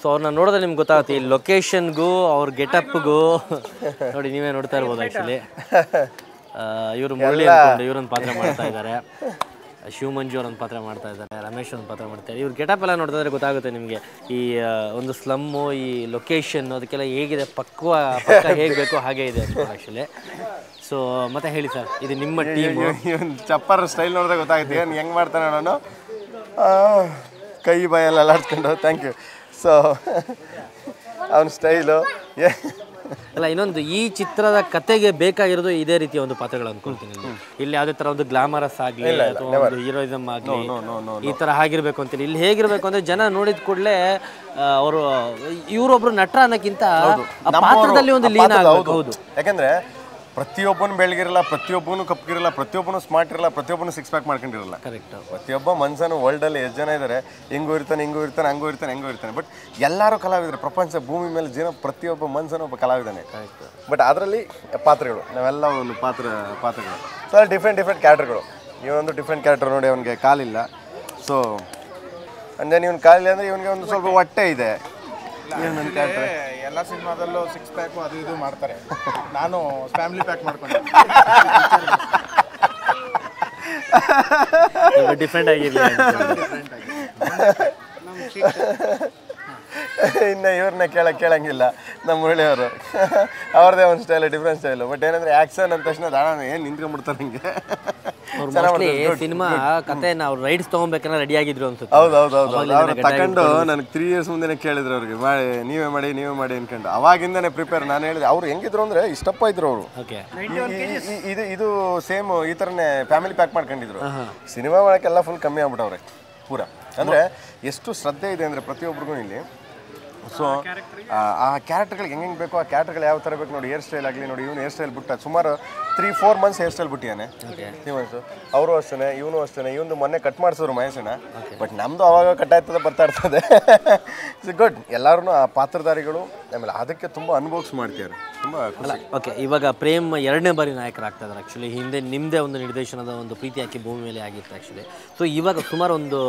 So ಅವ್ರನ್ನ ನೋಡಿದ್ರೆ ನಿಮ್ಗೆ ಗೊತ್ತಾಗುತ್ತೆ ಈ ಲೊಕೇಶನ್ಗೂ ಅವ್ರ ಗೆಟಪ್ಗೂ ನೋಡಿ ನೀವೇ ನೋಡ್ತಾ ಇರ್ಬೋದು ಆ್ಯಕ್ಚುಲಿ ಇವರು ಮುರಳಿ ಅಂದ್ಕೊಂಡು ಇವರೊಂದು ಪಾತ್ರ ಮಾಡ್ತಾ ಇದ್ದಾರೆ ಶಿವ ಮಂಜು ಅವರೊಂದು ಪಾತ್ರ ಮಾಡ್ತಾ ಇದ್ದಾರೆ ರಮೇಶ್ ಒಂದು ಪಾತ್ರ ಮಾಡ್ತಾರೆ ಇವ್ರ ಗೆಟಪ್ ಎಲ್ಲ ನೋಡ್ತಾ ಇದ್ರೆ ಗೊತ್ತಾಗುತ್ತೆ ನಿಮಗೆ ಈ ಒಂದು ಸ್ಲಮ್ಮು ಈ ಲೊಕೇಶನ್ ಅದಕ್ಕೆಲ್ಲ ಹೇಗಿದೆ ಪಕ್ಕ ಹೇಗೆ ಬೇಕೋ ಹಾಗೆ ಇದೆ ಆ್ಯಕ್ಚುಲಿ ಸೊ ಮತ್ತೆ ಹೇಳಿ ಸರ್ ಇದು ನಿಮ್ಮ ಟೀಮ್ ಚಪ್ಪರ್ ಸ್ಟೈಲ್ ನೋಡಿದ್ರೆ ಗೊತ್ತಾಗುತ್ತೆ ಏನು ಹೆಂಗೆ ಮಾಡ್ತಾನೆ ನಾನು ಕೈ ಬಾಯೆಲ್ಲ ಅಲ್ಲಾಡ್ಸ್ಕೊಂಡು ಥ್ಯಾಂಕ್ ಯು ಸೊ ಅವನ ಸ್ಟೈಲು ಅಲ್ಲ ಇನ್ನೊಂದು ಈ ಚಿತ್ರದ ಕತೆಗೆ ಬೇಕಾಗಿರೋದು ಇದೇ ರೀತಿಯ ಒಂದು ಪಾತ್ರಗಳು ಅನ್ಕೊಳ್ತೀನಿ ಇಲ್ಲಿ ಯಾವುದೇ ಥರ ಒಂದು ಗ್ಲಾಮರಸ್ ಆಗಲಿ ಅಥವಾ ಒಂದು ಹೀರೋಯಿಸಮ್ ಆಗಲಿ ಈ ಥರ ಆಗಿರ್ಬೇಕು ಅಂತೀನಿ ಇಲ್ಲಿ ಹೇಗಿರ್ಬೇಕು ಅಂದರೆ ಜನ ನೋಡಿದ ಕೂಡಲೇ ಅವರು ಇವರೊಬ್ರು ನಟರ ಅನ್ನೋಕ್ಕಿಂತ ಪಾತ್ರದಲ್ಲಿ ಒಂದು ಲೀನ ಆಗಬೇಕು. ಹೌದು, ಯಾಕಂದರೆ ಪ್ರತಿಯೊಬ್ಬನು ಬೆಳಗಿರಲ್ಲ, ಪ್ರತಿಯೊಬ್ಬನು ಕಪ್ಪಗಿರಲ್ಲ, ಪ್ರತಿಯೊಬ್ಬನು ಸ್ಮಾರ್ಟ್ ಇರಲ್ಲ, ಪ್ರತಿಯೊಬ್ಬನು ಸಿಕ್ಸ್ ಪ್ಯಾಕ್ ಮಾಡ್ಕೊಂಡಿರಲ್ಲ. ಕರೆಕ್ಟ್. ಪ್ರತಿಯೊಬ್ಬ ಮನುಷ್ಯನು ವರ್ಲ್ಡಲ್ಲಿ ಎಷ್ಟು ಜನ ಇದ್ದಾರೆ, ಹಿಂಗೂ ಇರ್ತಾನೆ, ಹಿಂಗೂ ಇರ್ತಾನೆ, ಹಂಗೂ ಇರ್ತಾನೆ, ಹೆಂಗೂ ಇರ್ತಾನೆ. ಬಟ್ ಎಲ್ಲರೂ ಕಲಾವಿದರು. ಪ್ರಪಂಚ ಭೂಮಿ ಮೇಲೆ ಜೀವ ಪ್ರತಿಯೊಬ್ಬ ಮನುಷ್ಯನೂ ಒಬ್ಬ ಕಲಾವಿದಾನೆ. ಬಟ್ ಅದರಲ್ಲಿ ಪಾತ್ರಗಳು ನಾವೆಲ್ಲ ಒಂದು ಪಾತ್ರಗಳು ಸೊ ಅಲ್ಲಿ ಡಿಫ್ರೆಂಟ್ ಕ್ಯಾರೆಕ್ಟರ್ಗಳು. ಇವನೊಂದು ಡಿಫ್ರೆಂಟ್ ಕ್ಯಾರೆಕ್ಟರ್ ನೋಡಿ, ಅವನಿಗೆ ಕಾಲಿಲ್ಲ. ಸೊ ಅಂದರೆ ಇವನು ಕಾಲಿಲ್ಲ ಅಂದರೆ ಇವನಿಗೆ ಒಂದು ಸ್ವಲ್ಪ ಹೊಟ್ಟೆ ಇದೆ. ಎಲ್ಲ ಸಿನಿಮಾದಲ್ಲೂ ಸಿಕ್ಸ್ ಪ್ಯಾಕು ಅದು ಇದು ಮಾಡ್ತಾರೆ, ನಾನು ಫ್ಯಾಮಿಲಿ ಪ್ಯಾಕ್ ಮಾಡ್ಕೊಂಡೆ. ಡಿಫ್ರೆಂಟ್ ಆಗಿರಲಿ. ಇನ್ನು ಇವ್ರನ್ನ ಕೇಳಂಗಿಲ್ಲ ನಮ್ಮ ಮುರಳಿಯವರು. ಅವ್ರದ್ದೇ ಒಂದು ಸ್ಟೈಲು, ಡಿಫ್ರೆಂಟ್ ಸ್ಟೈಲು. ಬಟ್ ಏನಂದರೆ ಆ್ಯಕ್ಷನ್ ಅಂದ ತಕ್ಷಣ ದಾಣ ಏನು ನಿಂತ್ಕೊಂಡ್ಬಿಡ್ತಾರೆ ನನಗೆ. ಸಿನಿಮಾ ಕಥೆನ ಅವ್ರು ರೈಟ್ಸ್ ತೊಗೊಬೇಕನ್ನ ರೆಡಿ ಆಗಿದ್ರು ಅನ್ಸುತ್ತೆ. ಹೌದು ಅವ್ರು ತಗೊಂಡು ನನಗೆ 3 years ಮುಂದೆ ಕೇಳಿದ್ರು ಅವ್ರಿಗೆ, ನೀವೇ ಮಾಡಿ ಅನ್ಕೊಂಡು. ಅವಾಗಿಂದನೇ ಪ್ರಿಪೇರ್. ನಾನು ಹೇಳಿದೆ ಅವ್ರು ಹೆಂಗಿದ್ರು ಅಂದರೆ ಇಷ್ಟಪ್ಪ ಇದ್ರು ಅವರು. ಇದು ಸೇಮ್ ಈ ಥರನೇ ಫ್ಯಾಮಿಲಿ ಪ್ಯಾಕ್ ಮಾಡ್ಕೊಂಡಿದ್ರು. ಸಿನಿಮಾ ಮಾಡೋಕ್ಕೆಲ್ಲ ಫುಲ್ ಕಮ್ಮಿ ಆಗ್ಬಿಟ್ಟವ್ರೆ ಪೂರ. ಅಂದರೆ ಎಷ್ಟು ಶ್ರದ್ಧೆ ಇದೆ ಅಂದರೆ ಪ್ರತಿಯೊಬ್ಬರಿಗೂ ಇಲ್ಲಿ. ಸೊ ಆ ಕ್ಯಾರೆಕ್ಟರ್ಗಳಿಗೆ ಹೆಂಗೆ ಬೇಕೋ ಆ ಕ್ಯಾರೆಕ್ಟರ್ಗಳು ಯಾವ ಥರ ಬೇಕು ನೋಡಿ. ಹೇರ್ ಸ್ಟೈಲ್ ಆಗಲಿ ನೋಡಿ, ಇವನು ಹೇರ್ ಸ್ಟೈಲ್ ಬಿಟ್ಟ ಸುಮಾರು 3-4 months ಹೇರ್ ಸ್ಟೈಲ್ ಬಿಟ್ಟಿಯಾನೆ. ಅವರು ಅಷ್ಟೇ, ಇವನು ಅಷ್ಟೇ. ಇವನು ಮೊನ್ನೆ ಕಟ್ ಮಾಡಿಸಿದ್ರು ಮಹೇಶನ. ಬಟ್ ನಮ್ಮದು ಅವಾಗ ಕಟ್ ಆಗ್ತದೆ, ಬರ್ತಾ ಇರ್ತದೆ. It's good. ಎಲ್ಲರೂ ಆ ಪಾತ್ರಧಾರಿಗಳು ಆಮೇಲೆ ಅದಕ್ಕೆ ತುಂಬ ಅನುಭವಿಸಿ ಮಾಡ್ತಿದ್ದಾರೆ. ತುಂಬ ಅಲ್ಲ ಓಕೆ. ಇವಾಗ ಪ್ರೇಮ್ 2ನೇ ಬಾರಿ ನಾಯಕರಾಗ್ತಾ ಇದ್ದಾರೆ. ಆ್ಯಕ್ಚುಲಿ ಹಿಂದೆ ನಿಮ್ಮದೇ ಒಂದು ನಿರ್ದೇಶನದ ಒಂದು ಪ್ರೀತಿ ಹಾಕಿ ಭೂಮಿ ಮೇಲೆ ಆಗಿತ್ತು ಆ್ಯಕ್ಚುಲಿ. ಸೊ ಇವಾಗ ಸುಮಾರು ಒಂದು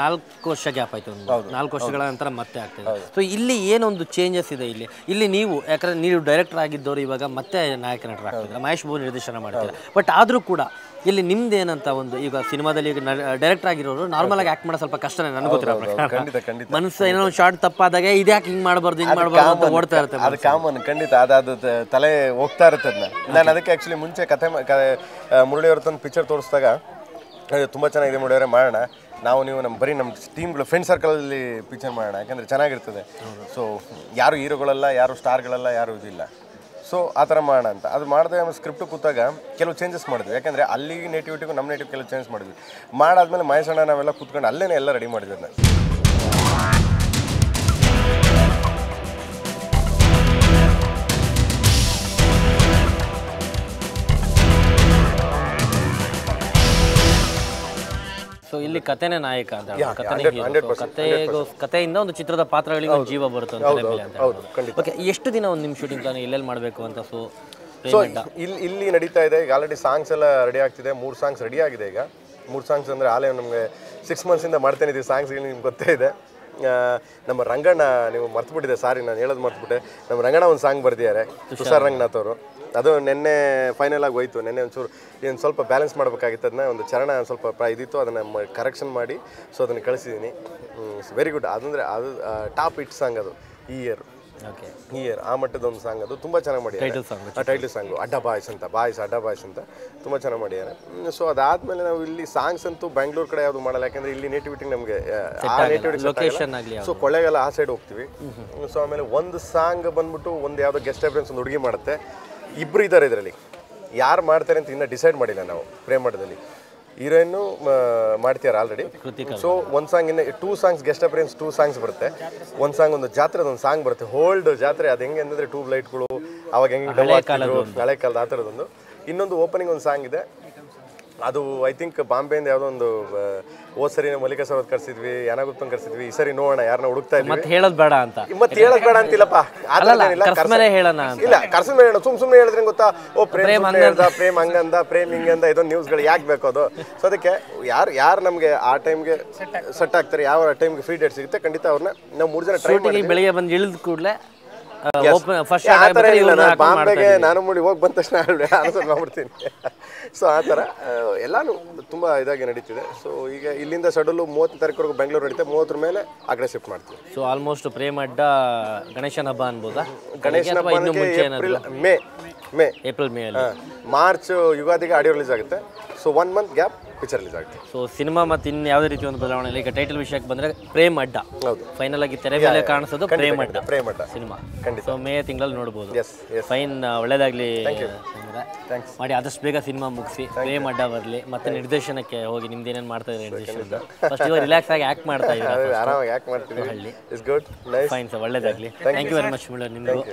4 ವರ್ಷ ಗ್ಯಾಪ್ ಆಯಿತು. ಒಂದು 4 ವರ್ಷಗಳ ನಂತರ ಮತ್ತೆ ಆಗ್ತಾಯಿದೆ. ಸೊ ಇಲ್ಲಿ ಏನೊಂದು ಚೇಂಜಸ್ ಇದೆ ಇಲ್ಲಿ ನೀವು ಯಾಕಂದರೆ ನೀವು ಡೈರೆಕ್ಟರ್ ಆಗಿದ್ದವರು ಇವಾಗ ಮತ್ತೆ ನಾಯಕ ನಟರಾಗ್ತಿದ್ದಾರೆ. ಮಹೇಶ್ ಬಾಬು ನಿರ್ದೇಶನ ಮಾಡ್ತಾರೆ. ಬಟ್ ಆದರೂ ಕೂಡ ಇಲ್ಲಿ ನಿಮ್ದು ಏನಂತ ಒಂದು ಈಗ ಸಿನಿಮಾದಲ್ಲಿ ಈಗ ಡೈರೆಕ್ಟರ್ ಆಗಿರೋರು ನಾರ್ಮಲ್ ಆಗಿ ಆ್ಯಕ್ಟ್ ಮಾಡೋ ಸ್ವಲ್ಪ ಕಷ್ಟನೇ ನನಗೆ ಗೊತ್ತಿರೋ ಪ್ರಕಾರ. ಮನಸ್ಸು ಏನೋ ಒಂದು ಶಾರ್ಟ್ ತಪ್ಪಾದಾಗ ಇದ್ಯಾಕೆ ಹಿಂಗೆ ಮಾಡಬಾರ್ದು ಅಂತ ಓಡ್ತಾ ಇರುತ್ತೆ. ಅದು ಕಾಮನ್, ಖಂಡಿತ. ಅದು ತಲೆ ಹೋಗ್ತಾ ಇರುತ್ತೆ ಅದನ್ನ. ನಾನು ಅದಕ್ಕೆ ಆ್ಯಕ್ಚುಲಿ ಮುಂಚೆ ಮುರಳಿಯವ್ರ ತಂದು ಪಿಕ್ಚರ್ ತೋರಿಸಿದಾಗ ತುಂಬ ಚೆನ್ನಾಗಿದೆ ಮುರಳಿಯವರೇ, ಮಾಡೋಣ ನೀವು ನಮ್ಮ ಟೀಮ್ಗಳು ಫ್ರೆಂಡ್ ಸರ್ಕಲಲ್ಲಿ ಪಿಕ್ಚರ್ ಮಾಡೋಣ, ಯಾಕಂದರೆ ಚೆನ್ನಾಗಿರ್ತದೆ. ಸೊ ಯಾರು ಹೀರೋಗಳಲ್ಲ, ಯಾರು ಸ್ಟಾರ್ಗಳಲ್ಲ, ಯಾರು ಇದಿಲ್ಲ. ಸೊ ಆ ಥರ ಮಾಡೋಣ ಅಂತ ಅದು ಮಾಡಿದೆ. ಸ್ಕ್ರಿಪ್ಟು ಕೂತಾಗ ಕೆಲವು ಚೇಂಜಸ್ ಮಾಡಿದ್ವಿ. ಯಾಕಂದರೆ ಅಲ್ಲಿ ನೇಟಿವಿಟಿಗೂ ನಮ್ಮ ನೇಟಿವ್ ಕೆಲವು ಚೇಂಜ್ ಮಾಡಿದ್ವಿ. ಮಾಡಾದ್ಮೇಲೆ ಮಹೇಶಣ್ಣ ನಾವೆಲ್ಲ ಕೂತ್ಕೊಂಡು ಅಲ್ಲೇ ಎಲ್ಲ ರೆಡಿ ಮಾಡಿದ್ವಿ ಅದನ್ನ. ಸೊ ಇಲ್ಲಿ ಕಥೆನೇ ನಾಯಕ ಅಂತ ಕಥೆಯಿಂದ ಒಂದು ಚಿತ್ರದ ಪಾತ್ರಗಳಿಗೆ ಒಂದು ಜೀವ ಬರುತ್ತೆ ಅಂತ. ಓಕೆ, ಎಷ್ಟು ದಿನ ಒಂದು ನಿಮ್ಮ ಶೂಟಿಂಗ್ ಪ್ಲಾನ್ ಎಲ್ಲೆಲ್ಲಿ ಮಾಡಬೇಕು ಅಂತ? ಸೊ ಇಲ್ಲಿ ನಡೀತಾ ಇದೆ. ಈಗ ಆಲ್ರೆಡಿ ಸಾಂಗ್ಸ್ ಎಲ್ಲ ರೆಡಿ ಆಗ್ತಿದೆ. 3 ಸಾಂಗ್ಸ್ ರೆಡಿ ಆಗಿದೆ. ಈಗ 3 ಸಾಂಗ್ಸ್ ಅಂದರೆ ಆಲೇ ನಮಗೆ 6 months ಮಾಡ್ತೇನೆ ಇದೀವಿ ಸಾಂಗ್ಸ್ಗಳು. ನಿಮ್ಗೆ ಗೊತ್ತೇ ಇದೆ. ನಮ್ಮ ರಂಗಣ್ಣ, ನೀವು ಮರ್ತುಬಿಟ್ಟಿದೆ, ಸಾರಿ ನಾನು ಹೇಳೋದು ಮರ್ತುಬಿಟ್ಟೆ. ನಮ್ಮ ರಂಗಣ್ಣ ಒಂದು ಸಾಂಗ್ ಬರ್ದಿದ್ದಾರೆ, ತುಷಾರ್ ರಂಗನಾಥ್ ಅವರು. ಅದು ನಿನ್ನೆ ಫೈನಲ್ ಆಗಿ ಹೋಯ್ತು. ನಿನ್ನೆ ಒಂಚೂರು ಏನು ಸ್ವಲ್ಪ ಬ್ಯಾಲೆನ್ಸ್ ಮಾಡಬೇಕಾಗಿತ್ತು. ಅದನ್ನ ಒಂದು ಚರಣ ಸ್ವಲ್ಪ ಇದಿತ್ತು, ಅದನ್ನು ಕರೆಕ್ಷನ್ ಮಾಡಿ ಸೊ ಅದನ್ನು ಕಳಿಸಿದ್ದೀನಿ. Very good. ಅದಂದರೆ ಅದು ಟಾಪ್ ಹಿಟ್ ಸಾಂಗ್ ಅದು ಈ ಇಯರ್. ಆ ಮಟ್ಟದ ಒಂದು ಸಾಂಗ್ ಅದು ತುಂಬ ಚೆನ್ನಾಗಿ ಮಾಡಿದ್ದಾರೆ. ಟೈಟಲ್ ಸಾಂಗು ಅಡ್ಡ ಬಾಯ್ಸ್ ಅಂತ ತುಂಬ ಚೆನ್ನಾಗಿ ಮಾಡಿದ್ದಾರೆ. ಸೊ ಅದಾದಮೇಲೆ ನಾವು ಇಲ್ಲಿ ಸಾಂಗ್ಸ್ ಅಂತೂ ಬ್ಯಾಂಗ್ಳೂರ್ ಕಡೆ ಯಾವುದು ಮಾಡಲ್ಲ, ಯಾಕೆಂದರೆ ಇಲ್ಲಿ ನೇಟಿವಿಟಿ ನಮಗೆ ಆ ನೇಟಿವಿಟಿ. ಸೊ ಕೊಳ್ಳೇಗಾಲ ಆ ಸೈಡ್ ಹೋಗ್ತೀವಿ. ಸೊ ಆಮೇಲೆ ಒಂದು ಸಾಂಗ್ ಬಂದ್ಬಿಟ್ಟು ಒಂದು ಯಾವುದೋ ಗೆಸ್ಟ್ ಅಪಿಯರೆನ್ಸ್ ಒಂದು ಹುಡುಗಿ ಮಾಡುತ್ತೆ. 2 ಇದ್ದಾರೆ ಇದರಲ್ಲಿ. ಯಾರು ಮಾಡ್ತಾರೆ ಅಂತ ಇನ್ನೂ ಡಿಸೈಡ್ ಮಾಡಿಲ್ಲ ನಾವು. ಪ್ರೇಮಠದಲ್ಲಿ ಹೀರೋಯಿನ್ನು ಮಾಡ್ತಿದ್ದಾರೆ ಆಲ್ರೆಡಿ. ಸೊ ಒಂದು ಸಾಂಗ್ ಇನ್ನು 2 songs ಗೆಸ್ಟ್ ಅಪಿಯರೆನ್ಸ್, 2 songs ಬರುತ್ತೆ. ಒಂದು ಸಾಂಗ್ ಒಂದು ಜಾತ್ರೆದ ಒಂದು ಸಾಂಗ್ ಬರುತ್ತೆ, ಹೋಲ್ಡ್ ಜಾತ್ರೆ. ಅದು ಹೆಂಗೆ ಅಂದರೆ ಟ್ಯೂಬ್ ಲೈಟ್ಗಳು ಅವಾಗ ಹೆಂಗೆ ಹಳೆ ಕಾಲದ ಆ ಥರದೊಂದು. ಇನ್ನೊಂದು ಓಪನಿಂಗ್ ಒಂದು ಸಾಂಗ್ ಇದೆ, ಅದು ಐ ಥಿಂಕ್ ಬಾಂಬೆಯಿಂದ ಯಾವುದೋ ಒಂದು ಹೋದ್ ಸರಿ ಮಲ್ಲಿಕಾ ಸರ್ ಕರ್ಸಿದ್ವಿ, ಯಾನಾಗುತ್ತಂಗ್ ಕರ್ಸಿದ್ವಿ. ಈ ಸರಿ ನೋಡೋಣ ಯಾರನ್ನ ಹುಡುಕ್ತಾ ಇದ್ವಿ. ಮತ್ತೆ ಹೇಳೋದು ಬೇಡ ಅಂತ, ಮತ್ತೆ ಹೇಳೋದು ಬೇಡ ಅಂತಿಲ್ಲಪ್ಪ, ಕರ್ಸ್ಮೇಲೆ ಹೇಳೋಣ ಅಂತ. ಇಲ್ಲ, ಕರ್ಸ ಮೇಲೆ ಸುಮ್ಮನೆ ಹೇಳಿದ್ರೆ ಗೊತ್ತಾ, ಓ ಪ್ರೇಮ್ ಹೇಳ್ದ, ಪ್ರೇಮ್ ಹಂಗಂದ, ಪ್ರೇಮ್ ಹಿಂಗಂದ, ಇದೊಂದು ನ್ಯೂಸ್ಗಳು ಯಾಕೆ ಬೇಕು ಅದು. ಸೊ ಅದಕ್ಕೆ ಯಾರು ನಮಗೆ ಆ ಟೈಮ್ಗೆ ಸೆಟ್ ಆಗ್ತಾರೆ, ಯಾವ ಟೈಮ್ಗೆ ಫ್ರೀ ಡೇಟ್ ಸಿಗುತ್ತೆ, ಖಂಡಿತ ಅವ್ರನ್ನ ನಾವು 3 ಜನ ಟ್ರೈ ಮಾಡಿ. ಬೆಳಿಗ್ಗೆ ಬಂದು ಇಳಿದ ಕೂಡಲೇ ಬಾಂಬೆಗೆ ನಾನು ಮುಡಿ ಹೋಗಿ ಬಂದ ತಕ್ಷಣ ಆನ್ಸರ್ ಮಾಡ್ಬಿಡ್ತೀನಿ. ಸೊ ಆ ಥರ ಎಲ್ಲಾನು ತುಂಬ ಇದಾಗಿ ನಡೀತಿದೆ. ಸೊ ಈಗ ಇಲ್ಲಿಂದ ಶೆಡ್ಯೂಲು 30 ತಾರೀಕುವರೆಗೂ ಬೆಂಗಳೂರು ನಡೀತೆ, 30 ಮೇಲೆ ಆ ಕಡೆ ಶಿಫ್ಟ್ ಮಾಡ್ತೀವಿ. ಸೊ ಆಲ್ಮೋಸ್ಟ್ ಪ್ರೇಮ್ ಅಡ್ಡ ಗಣೇಶನ ಹಬ್ಬ ಅನ್ಬೋದಾ? ಗಣೇಶನ ಹಬ್ಬ ಏಪ್ರಿಲ್ ಮೇ ಮಾರ್ಚ್ ಯುಗಾದಿಗೆ ಆಡಿಯೋ ರಿಲೀಸ್ ಆಗುತ್ತೆ. So 1 month gap picture release ಆಗುತ್ತೆ. ಸೊ ಸಿನಿಮಾ ಮತ್ತು ಇನ್ನು ಯಾವುದೇ ರೀತಿ ಒಂದು ಬದಲಾವಣೆ ಇಲ್ಲ. ಈಗ ಟೈಟಲ್ ವಿಷಯಕ್ಕೆ ಬಂದರೆ ಪ್ರೇಮ್ ಅಡ್ಡ, ಹೌದು, ಫೈನಲ್ ಆಗಿ ತೆರೆ ಮೇಲೆ ಕಾಣಿಸೋದು ಪ್ರೇಮ್ ಅಡ್ಡ ಸಿನಿಮಾ. ಸೊ ಮೇ ತಿಂಗಳಲ್ಲಿ ನೋಡ್ಬೋದು. ಎಸ್ ಫೈನ್, ಒಳ್ಳೇದಾಗಲಿ ಮಾಡಿ, ಆದಷ್ಟು ಬೇಗ ಸಿನಿಮಾ ಮುಗಿಸಿ ಪ್ರೇಮ್ ಅಡ್ಡ ಬರಲಿ. ಮತ್ತೆ ನಿರ್ದೇಶನಕ್ಕೆ ಹೋಗಿ ನಿಮ್ದು ಏನೇನು ಮಾಡ್ತಾ ಇದ್ದಾರೆ ನಿರ್ದೇಶನ, ಫಸ್ಟ್ ಇವಾಗ ರಿಲ್ಯಾಕ್ಸ್ ಆಗಿ ಆ್ಯಕ್ಟ್ ಮಾಡ್ತಾ ಇದ್ದಾರೆ, ಆರಾಮಾಗಿ ಆ್ಯಕ್ಟ್ ಮಾಡ್ತೀವಿ. ಹಳ್ಳಿ it's good, nice, fine sir, ಒಳ್ಳೇದಾಗಲಿ. ಥ್ಯಾಂಕ್ ಯು ವೆರಿ ಮಚ್ ಮುಳ್ಳರ್. ನಿಮಗೂ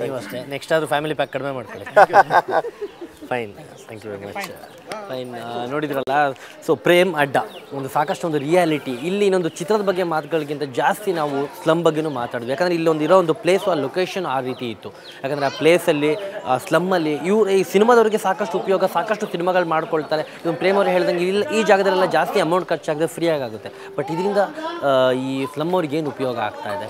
ನೀವು ಅಷ್ಟೇ, ನೆಕ್ಸ್ಟ್ ಆದರೂ ಫ್ಯಾಮಿಲಿ ಪ್ಯಾಕ್ ಕಡಿಮೆ ಮಾಡ್ಕೊಳ್ಳಿ. Fine, thank you very much. Fine, ನೋಡಿದ್ರಲ್ಲ. ಸೊ ಪ್ರೇಮ್ ಅಡ್ಡ ಒಂದು ಸಾಕಷ್ಟು ಒಂದು ರಿಯಾಲಿಟಿ. ಇಲ್ಲಿ ಇನ್ನೊಂದು ಚಿತ್ರದ ಬಗ್ಗೆ ಮಾತುಗಳಿಗಿಂತ ಜಾಸ್ತಿ ನಾವು ಸ್ಲಮ್ ಬಗ್ಗೆನೂ ಮಾತಾಡಿದ್ವಿ. ಯಾಕಂದರೆ ಇಲ್ಲೊಂದು ಇರೋ ಒಂದು ಪ್ಲೇಸು, ಆ ಲೊಕೇಶನ್ ಆ ರೀತಿ ಇತ್ತು. ಯಾಕಂದರೆ ಆ ಪ್ಲೇಸಲ್ಲಿ, ಸ್ಲಮ್ಮಲ್ಲಿ ಈ ಸಿನಿಮಾದವ್ರಿಗೆ ಸಾಕಷ್ಟು ಉಪಯೋಗ, ಸಾಕಷ್ಟು ಸಿನಿಮಾಗಳು ಮಾಡ್ಕೊಳ್ತಾರೆ. ಇವನು ಪ್ರೇಮ್ ಅವರು ಹೇಳ್ದಂಗೆ ಇಲ್ಲ, ಈ ಜಾಗದಲ್ಲೆಲ್ಲ ಜಾಸ್ತಿ ಅಮೌಂಟ್ ಖರ್ಚಾಗದೆ ಫ್ರೀಯಾಗಿ ಆಗುತ್ತೆ. ಬಟ್ ಇದರಿಂದ ಈ ಸ್ಲಮ್ ಅವ್ರಿಗೆ ಏನು ಉಪಯೋಗ ಆಗ್ತಾ ಇದೆ,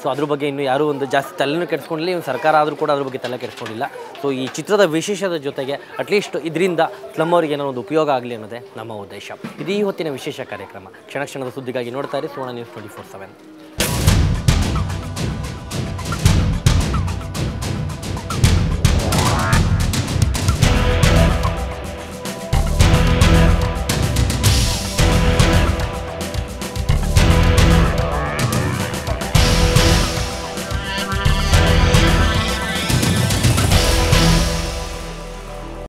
ಸೊ ಅದ್ರ ಬಗ್ಗೆ ಇನ್ನೂ ಯಾರೂ ಒಂದು ಜಾಸ್ತಿ ತಲೆನೂ ಕೆಡಿಸ್ಕೊಂಡಿಲ್ಲ. ಇನ್ನು ಸರ್ಕಾರ ಆದರೂ ಕೂಡ ಅದ್ರ ಬಗ್ಗೆ ತಲೆ ಕೆಡಿಸ್ಕೊಂಡಿಲ್ಲ. ಸೊ ಈ ಚಿತ್ರದ ವಿಶೇಷದ ಜೊತೆಗೆ ಅಟ್ಲೀಸ್ಟ್ ಇದರಿಂದ ಸ್ಲಮ್ ಅವರಿಗೆ ಏನೋ ಒಂದು ಉಪಯೋಗ ಆಗಲಿ ಅನ್ನೋದೇ ನಮ್ಮ ಉದ್ದೇಶ. ಇದು ಈ ಹೊತ್ತಿನ ವಿಶೇಷ ಕಾರ್ಯಕ್ರಮ. ಕ್ಷಣ ಕ್ಷಣದ ಸುದ್ದಿಗಾಗಿ ನೋಡ್ತಾ ಇರಿ ಸುವರ್ಣ ನ್ಯೂಸ್ 24/7.